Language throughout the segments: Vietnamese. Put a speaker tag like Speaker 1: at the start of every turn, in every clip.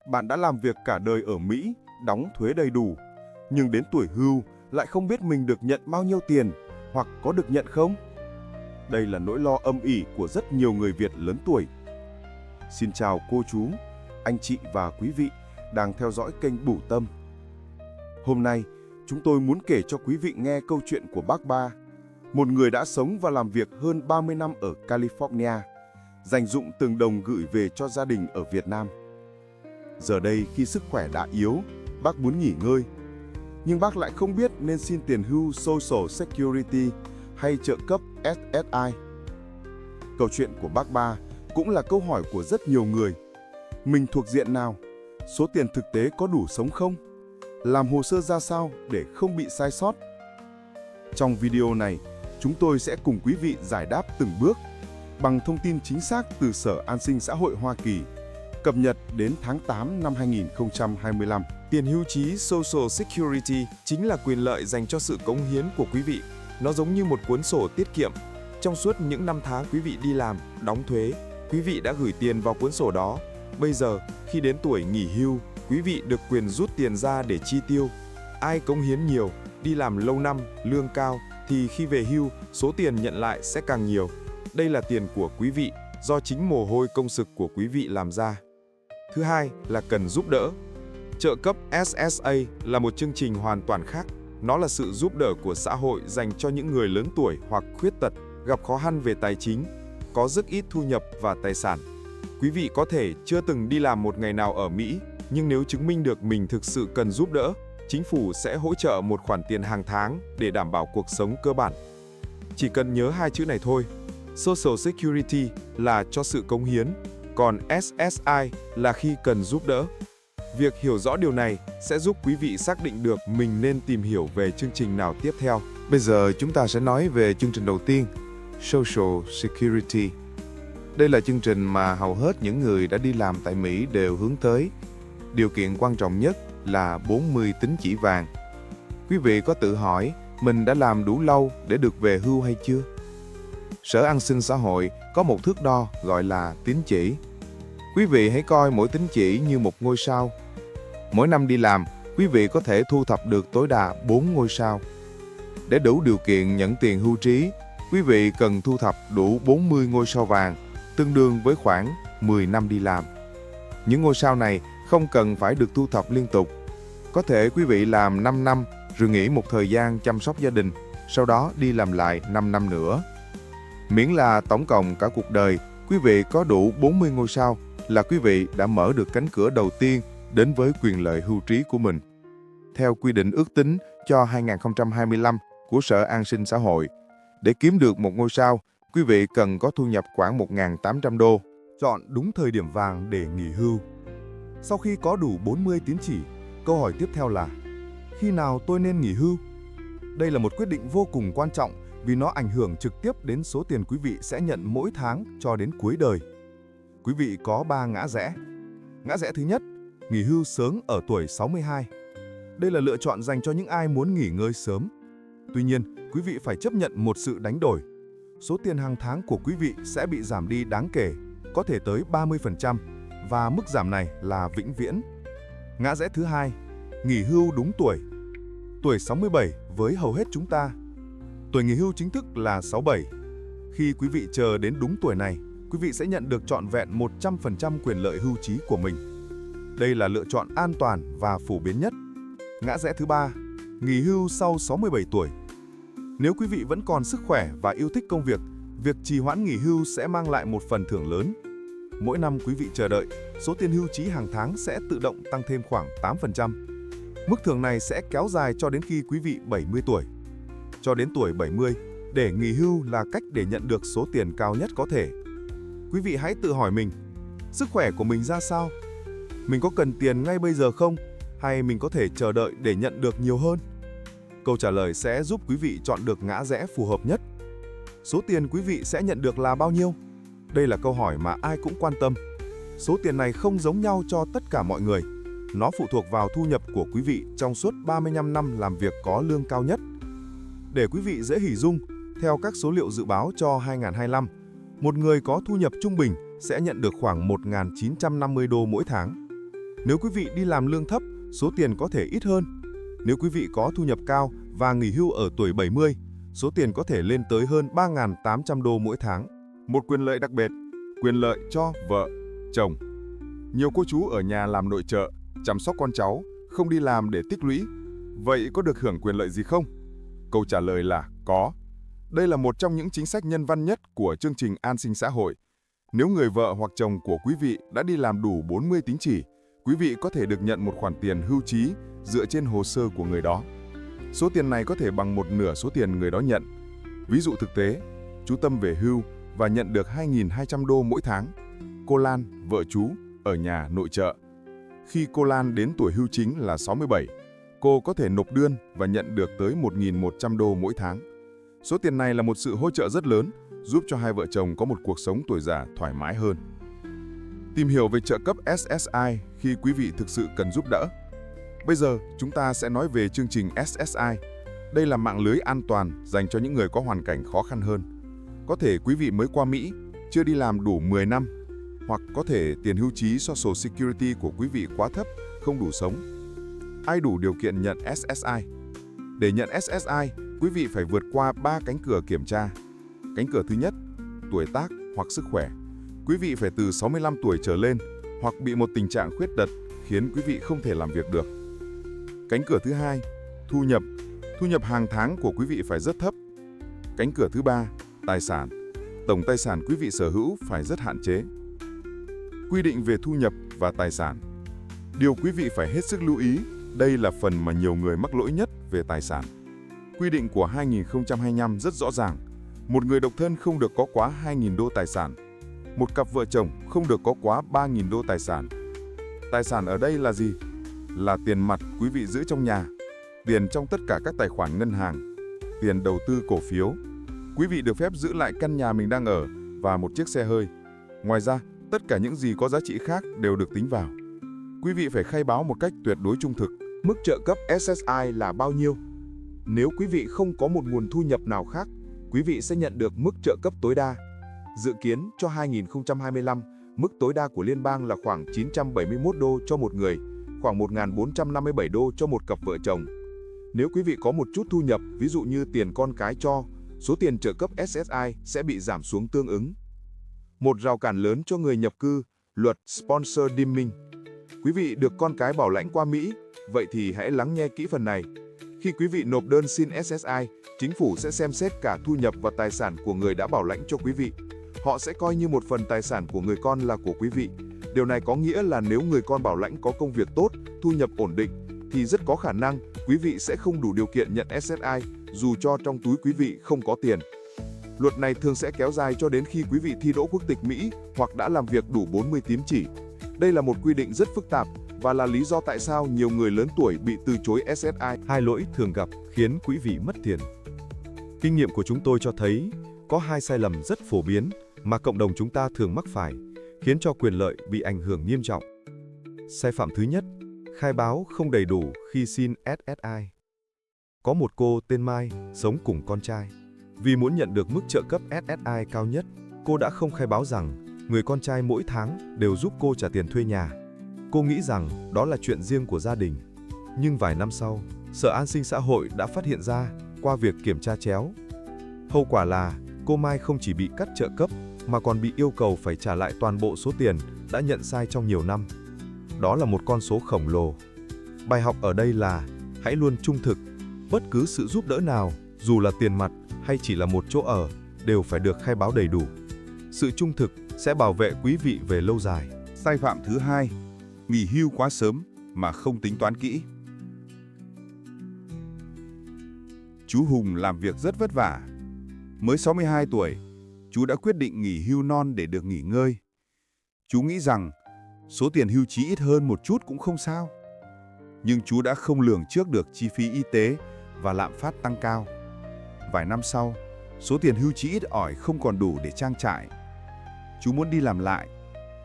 Speaker 1: Bạn đã làm việc cả đời ở Mỹ, đóng thuế đầy đủ, nhưng đến tuổi hưu lại không biết mình được nhận bao nhiêu tiền hoặc có được nhận không? Đây là nỗi lo âm ỉ của rất nhiều người Việt lớn tuổi. Xin chào cô chú, anh chị và quý vị đang theo dõi kênh Bửu Tâm. Hôm nay, chúng tôi muốn kể cho quý vị nghe câu chuyện của bác Ba, một người đã sống và làm việc hơn 30 năm ở California, dành dụm từng đồng gửi về cho gia đình ở Việt Nam. Giờ đây khi sức khỏe đã yếu, bác muốn nghỉ ngơi, nhưng bác lại không biết nên xin tiền hưu Social Security hay trợ cấp SSI. Câu chuyện của bác Ba cũng là câu hỏi của rất nhiều người. Mình thuộc diện nào? Số tiền thực tế có đủ sống không? Làm hồ sơ ra sao để không bị sai sót? Trong video này, chúng tôi sẽ cùng quý vị giải đáp từng bước bằng thông tin chính xác từ Sở An sinh Xã hội Hoa Kỳ, cập nhật đến tháng 8 năm 2025.
Speaker 2: Tiền hưu trí Social Security chính là quyền lợi dành cho sự cống hiến của quý vị. Nó giống như một cuốn sổ tiết kiệm. Trong suốt những năm tháng quý vị đi làm, đóng thuế, quý vị đã gửi tiền vào cuốn sổ đó. Bây giờ, khi đến tuổi nghỉ hưu, quý vị được quyền rút tiền ra để chi tiêu. Ai cống hiến nhiều, đi làm lâu năm, lương cao, thì khi về hưu, số tiền nhận lại sẽ càng nhiều. Đây là tiền của quý vị, do chính mồ hôi công sức của quý vị làm ra. Thứ hai là cần giúp đỡ. Trợ cấp SSA là một chương trình hoàn toàn khác. Nó là sự giúp đỡ của xã hội dành cho những người lớn tuổi hoặc khuyết tật, gặp khó khăn về tài chính, có rất ít thu nhập và tài sản. Quý vị có thể chưa từng đi làm một ngày nào ở Mỹ, nhưng nếu chứng minh được mình thực sự cần giúp đỡ, chính phủ sẽ hỗ trợ một khoản tiền hàng tháng để đảm bảo cuộc sống cơ bản. Chỉ cần nhớ hai chữ này thôi. Social Security là cho sự cống hiến, còn SSI là khi cần giúp đỡ. Việc hiểu rõ điều này sẽ giúp quý vị xác định được mình nên tìm hiểu về chương trình nào tiếp theo.
Speaker 3: Bây giờ chúng ta sẽ nói về chương trình đầu tiên, Social Security. Đây là chương trình mà hầu hết những người đã đi làm tại Mỹ đều hướng tới. Điều kiện quan trọng nhất là 40 tín chỉ vàng. Quý vị có tự hỏi mình đã làm đủ lâu để được về hưu hay chưa? Sở An sinh Xã hội có một thước đo gọi là tín chỉ. Quý vị hãy coi mỗi tín chỉ như một ngôi sao. Mỗi năm đi làm, quý vị có thể thu thập được tối đa 4 ngôi sao. Để đủ điều kiện nhận tiền hưu trí, quý vị cần thu thập đủ 40 ngôi sao vàng, tương đương với khoảng 10 năm đi làm. Những ngôi sao này không cần phải được thu thập liên tục. Có thể quý vị làm 5 năm rồi nghỉ một thời gian chăm sóc gia đình, sau đó đi làm lại 5 năm nữa. Miễn là tổng cộng cả cuộc đời, quý vị có đủ 40 ngôi sao là quý vị đã mở được cánh cửa đầu tiên đến với quyền lợi hưu trí của mình. Theo quy định ước tính cho 2025 của Sở An sinh Xã hội, để kiếm được một ngôi sao, quý vị cần có thu nhập khoảng 1.800 đô.
Speaker 1: Chọn đúng thời điểm vàng để nghỉ hưu. Sau khi có đủ 40 tín chỉ, câu hỏi tiếp theo là: khi nào tôi nên nghỉ hưu? Đây là một quyết định vô cùng quan trọng vì nó ảnh hưởng trực tiếp đến số tiền quý vị sẽ nhận mỗi tháng cho đến cuối đời. Quý vị có 3 ngã rẽ. Ngã rẽ thứ nhất, nghỉ hưu sớm ở tuổi 62. Đây là lựa chọn dành cho những ai muốn nghỉ ngơi sớm. Tuy nhiên, quý vị phải chấp nhận một sự đánh đổi. Số tiền hàng tháng của quý vị sẽ bị giảm đi đáng kể, có thể tới 30%, và mức giảm này là vĩnh viễn. Ngã rẽ thứ hai, nghỉ hưu đúng tuổi. Tuổi 67 với hầu hết chúng ta. Tuổi nghỉ hưu chính thức là 67. Khi quý vị chờ đến đúng tuổi này, quý vị sẽ nhận được trọn vẹn 100% quyền lợi hưu trí của mình. Đây là lựa chọn an toàn và phổ biến nhất. Ngã rẽ thứ ba, nghỉ hưu sau 67 tuổi. Nếu quý vị vẫn còn sức khỏe và yêu thích công việc, việc trì hoãn nghỉ hưu sẽ mang lại một phần thưởng lớn. Mỗi năm quý vị chờ đợi, số tiền hưu trí hàng tháng sẽ tự động tăng thêm khoảng 8%. Mức thưởng này sẽ kéo dài cho đến khi quý vị 70 tuổi. Cho đến tuổi 70, để nghỉ hưu là cách để nhận được số tiền cao nhất có thể. Quý vị hãy tự hỏi mình, sức khỏe của mình ra sao? Mình có cần tiền ngay bây giờ không? Hay mình có thể chờ đợi để nhận được nhiều hơn? Câu trả lời sẽ giúp quý vị chọn được ngã rẽ phù hợp nhất. Số tiền quý vị sẽ nhận được là bao nhiêu? Đây là câu hỏi mà ai cũng quan tâm. Số tiền này không giống nhau cho tất cả mọi người. Nó phụ thuộc vào thu nhập của quý vị trong suốt 35 năm làm việc có lương cao nhất. Để quý vị dễ hình dung, theo các số liệu dự báo cho 2025, một người có thu nhập trung bình sẽ nhận được khoảng 1.950 đô mỗi tháng. Nếu quý vị đi làm lương thấp, số tiền có thể ít hơn. Nếu quý vị có thu nhập cao và nghỉ hưu ở tuổi 70, số tiền có thể lên tới hơn 3.800 đô mỗi tháng. Một quyền lợi đặc biệt, quyền lợi cho vợ, chồng. Nhiều cô chú ở nhà làm nội trợ, chăm sóc con cháu, không đi làm để tích lũy. Vậy có được hưởng quyền lợi gì không? Câu trả lời là có. Đây là một trong những chính sách nhân văn nhất của chương trình an sinh xã hội. Nếu người vợ hoặc chồng của quý vị đã đi làm đủ 40 tín chỉ, quý vị có thể được nhận một khoản tiền hưu trí dựa trên hồ sơ của người đó. Số tiền này có thể bằng một nửa số tiền người đó nhận. Ví dụ thực tế, chú Tâm về hưu và nhận được 2.200 đô mỗi tháng. Cô Lan, vợ chú, ở nhà nội trợ. Khi cô Lan đến tuổi hưu chính là 67, cô có thể nộp đơn và nhận được tới 1.100 đô mỗi tháng. Số tiền này là một sự hỗ trợ rất lớn, giúp cho hai vợ chồng có một cuộc sống tuổi già thoải mái hơn. Tìm hiểu về trợ cấp SSI khi quý vị thực sự cần giúp đỡ. Bây giờ, chúng ta sẽ nói về chương trình SSI. Đây là mạng lưới an toàn dành cho những người có hoàn cảnh khó khăn hơn. Có thể quý vị mới qua Mỹ, chưa đi làm đủ 10 năm, hoặc có thể tiền hưu trí Social Security của quý vị quá thấp, không đủ sống. Ai đủ điều kiện nhận SSI? Để nhận SSI, quý vị phải vượt qua 3 cánh cửa kiểm tra. Cánh cửa thứ nhất, tuổi tác hoặc sức khỏe. Quý vị phải từ 65 tuổi trở lên hoặc bị một tình trạng khuyết tật khiến quý vị không thể làm việc được. Cánh cửa thứ hai, thu nhập. Thu nhập hàng tháng của quý vị phải rất thấp. Cánh cửa thứ ba, tài sản. Tổng tài sản quý vị sở hữu phải rất hạn chế. Quy định về thu nhập và tài sản. Điều quý vị phải hết sức lưu ý, đây là phần mà nhiều người mắc lỗi nhất về tài sản. Quy định của 2025 rất rõ ràng. Một người độc thân không được có quá 2.000 đô tài sản. Một cặp vợ chồng không được có quá 3.000 đô tài sản. Tài sản ở đây là gì? Là tiền mặt quý vị giữ trong nhà, tiền trong tất cả các tài khoản ngân hàng, tiền đầu tư cổ phiếu. Quý vị được phép giữ lại căn nhà mình đang ở và một chiếc xe hơi. Ngoài ra, tất cả những gì có giá trị khác đều được tính vào. Quý vị phải khai báo một cách tuyệt đối trung thực. Mức trợ cấp SSI là bao nhiêu? Nếu quý vị không có một nguồn thu nhập nào khác, quý vị sẽ nhận được mức trợ cấp tối đa. Dự kiến cho 2025, mức tối đa của liên bang là khoảng 971 đô cho một người, khoảng 1.457 đô cho một cặp vợ chồng. Nếu quý vị có một chút thu nhập, ví dụ như tiền con cái cho, số tiền trợ cấp SSI sẽ bị giảm xuống tương ứng. Một rào cản lớn cho người nhập cư, luật Sponsor Dimming. Quý vị được con cái bảo lãnh qua Mỹ, vậy thì hãy lắng nghe kỹ phần này. Khi quý vị nộp đơn xin SSI, chính phủ sẽ xem xét cả thu nhập và tài sản của người đã bảo lãnh cho quý vị. Họ sẽ coi như một phần tài sản của người con là của quý vị. Điều này có nghĩa là nếu người con bảo lãnh có công việc tốt, thu nhập ổn định, thì rất có khả năng quý vị sẽ không đủ điều kiện nhận SSI, dù cho trong túi quý vị không có tiền. Luật này thường sẽ kéo dài cho đến khi quý vị thi đỗ quốc tịch Mỹ hoặc đã làm việc đủ 40 tín chỉ. Đây là một quy định rất phức tạp và là lý do tại sao nhiều người lớn tuổi bị từ chối SSI.
Speaker 4: Hai lỗi thường gặp khiến quý vị mất tiền. Kinh nghiệm của chúng tôi cho thấy có hai sai lầm rất phổ biến mà cộng đồng chúng ta thường mắc phải, khiến cho quyền lợi bị ảnh hưởng nghiêm trọng. Sai phạm thứ nhất, khai báo không đầy đủ khi xin SSI. Có một cô tên Mai sống cùng con trai. Vì muốn nhận được mức trợ cấp SSI cao nhất, cô đã không khai báo rằng người con trai mỗi tháng đều giúp cô trả tiền thuê nhà. Cô nghĩ rằng đó là chuyện riêng của gia đình. Nhưng vài năm sau, Sở An sinh xã hội đã phát hiện ra qua việc kiểm tra chéo. Hậu quả là cô Mai không chỉ bị cắt trợ cấp mà còn bị yêu cầu phải trả lại toàn bộ số tiền đã nhận sai trong nhiều năm. Đó là một con số khổng lồ. Bài học ở đây là hãy luôn trung thực. Bất cứ sự giúp đỡ nào, dù là tiền mặt hay chỉ là một chỗ ở, đều phải được khai báo đầy đủ. Sự trung thực sẽ bảo vệ quý vị về lâu dài.
Speaker 1: Sai phạm thứ hai, nghỉ hưu quá sớm mà không tính toán kỹ. Chú Hùng làm việc rất vất vả. Mới 62 tuổi, chú đã quyết định nghỉ hưu non để được nghỉ ngơi. Chú nghĩ rằng số tiền hưu trí ít hơn một chút cũng không sao. Nhưng chú đã không lường trước được chi phí y tế và lạm phát tăng cao. Vài năm sau, số tiền hưu trí ít ỏi không còn đủ để trang trải. Chú muốn đi làm lại,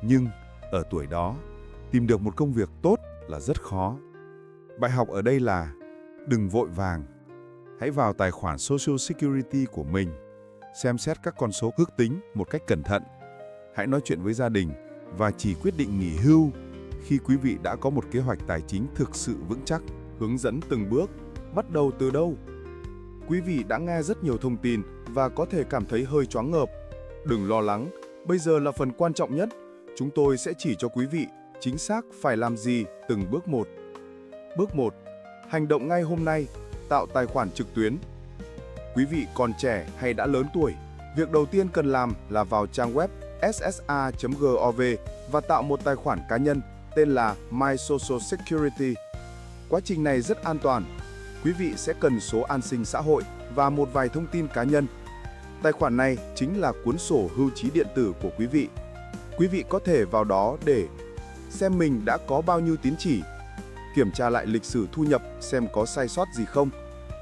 Speaker 1: nhưng ở tuổi đó, tìm được một công việc tốt là rất khó. Bài học ở đây là đừng vội vàng. Hãy vào tài khoản Social Security của mình, xem xét các con số ước tính một cách cẩn thận. Hãy nói chuyện với gia đình và chỉ quyết định nghỉ hưu khi quý vị đã có một kế hoạch tài chính thực sự vững chắc. Hướng dẫn từng bước, bắt đầu từ đâu? Quý vị đã nghe rất nhiều thông tin và có thể cảm thấy hơi choáng ngợp. Đừng lo lắng, bây giờ là phần quan trọng nhất. Chúng tôi sẽ chỉ cho quý vị chính xác phải làm gì từng bước một. Bước 1. Hành động ngay hôm nay, tạo tài khoản trực tuyến. Quý vị còn trẻ hay đã lớn tuổi, việc đầu tiên cần làm là vào trang web ssa.gov và tạo một tài khoản cá nhân tên là My Social Security. Quá trình này rất an toàn. Quý vị sẽ cần số an sinh xã hội và một vài thông tin cá nhân. Tài khoản này chính là cuốn sổ hưu trí điện tử của quý vị. Quý vị có thể vào đó để xem mình đã có bao nhiêu tín chỉ, kiểm tra lại lịch sử thu nhập xem có sai sót gì không,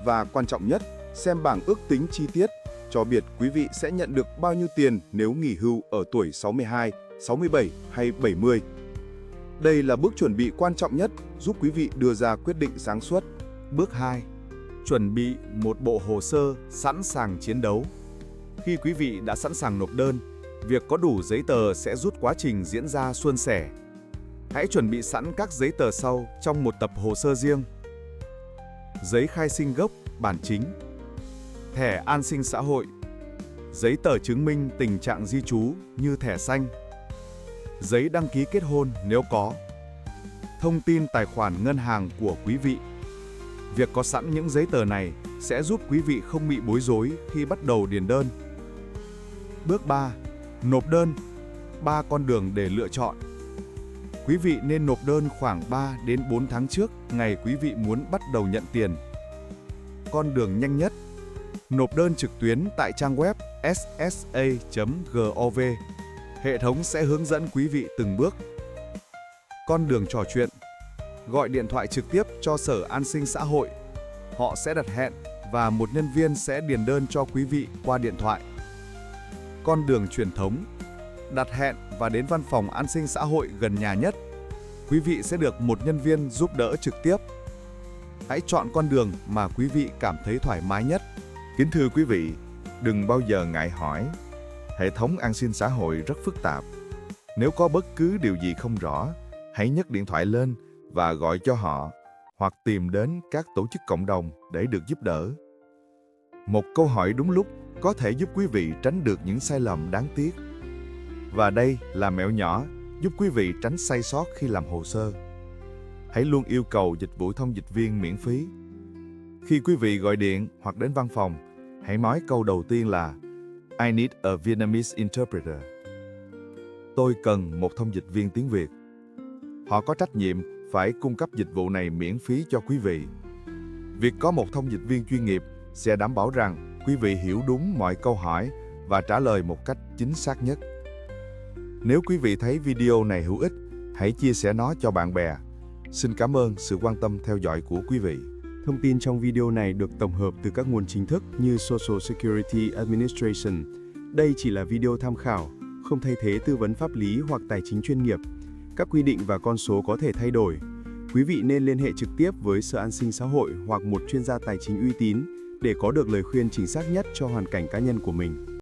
Speaker 1: và quan trọng nhất, xem bảng ước tính chi tiết, cho biết quý vị sẽ nhận được bao nhiêu tiền nếu nghỉ hưu ở tuổi 62, 67 hay 70. Đây là bước chuẩn bị quan trọng nhất giúp quý vị đưa ra quyết định sáng suốt. Bước 2. Chuẩn bị một bộ hồ sơ sẵn sàng chiến đấu. Khi quý vị đã sẵn sàng nộp đơn, việc có đủ giấy tờ sẽ giúp quá trình diễn ra suôn sẻ. Hãy chuẩn bị sẵn các giấy tờ sau trong một tập hồ sơ riêng. Giấy khai sinh gốc, bản chính, thẻ an sinh xã hội, giấy tờ chứng minh tình trạng di trú như thẻ xanh, giấy đăng ký kết hôn nếu có, thông tin tài khoản ngân hàng của quý vị. Việc có sẵn những giấy tờ này sẽ giúp quý vị không bị bối rối khi bắt đầu điền đơn. Bước 3. Nộp đơn. 3 con đường để lựa chọn. Quý vị nên nộp đơn khoảng 3 đến 4 tháng trước ngày quý vị muốn bắt đầu nhận tiền. Con đường nhanh nhất. Nộp đơn trực tuyến tại trang web ssa.gov. Hệ thống sẽ hướng dẫn quý vị từng bước. Con đường trò chuyện. Gọi điện thoại trực tiếp cho Sở An sinh xã hội. Họ sẽ đặt hẹn và một nhân viên sẽ điền đơn cho quý vị qua điện thoại. Con đường truyền thống. Đặt hẹn và đến văn phòng an sinh xã hội gần nhà nhất. Quý vị sẽ được một nhân viên giúp đỡ trực tiếp. Hãy chọn con đường mà quý vị cảm thấy thoải mái nhất.
Speaker 3: Kính thưa quý vị, đừng bao giờ ngại hỏi. Hệ thống an sinh xã hội rất phức tạp. Nếu có bất cứ điều gì không rõ, hãy nhấc điện thoại lên và gọi cho họ hoặc tìm đến các tổ chức cộng đồng để được giúp đỡ. Một câu hỏi đúng lúc có thể giúp quý vị tránh được những sai lầm đáng tiếc. Và đây là mẹo nhỏ giúp quý vị tránh sai sót khi làm hồ sơ. Hãy luôn yêu cầu dịch vụ thông dịch viên miễn phí. Khi quý vị gọi điện hoặc đến văn phòng, hãy nói câu đầu tiên là I need a Vietnamese interpreter. Tôi cần một thông dịch viên tiếng Việt. Họ có trách nhiệm phải cung cấp dịch vụ này miễn phí cho quý vị. Việc có một thông dịch viên chuyên nghiệp sẽ đảm bảo rằng quý vị hiểu đúng mọi câu hỏi và trả lời một cách chính xác nhất. Nếu quý vị thấy video này hữu ích, hãy chia sẻ nó cho bạn bè. Xin cảm ơn sự quan tâm theo dõi của quý vị.
Speaker 5: Thông tin trong video này được tổng hợp từ các nguồn chính thức như Social Security Administration. Đây chỉ là video tham khảo, không thay thế tư vấn pháp lý hoặc tài chính chuyên nghiệp. Các quy định và con số có thể thay đổi. Quý vị nên liên hệ trực tiếp với Sở An sinh xã hội hoặc một chuyên gia tài chính uy tín để có được lời khuyên chính xác nhất cho hoàn cảnh cá nhân của mình.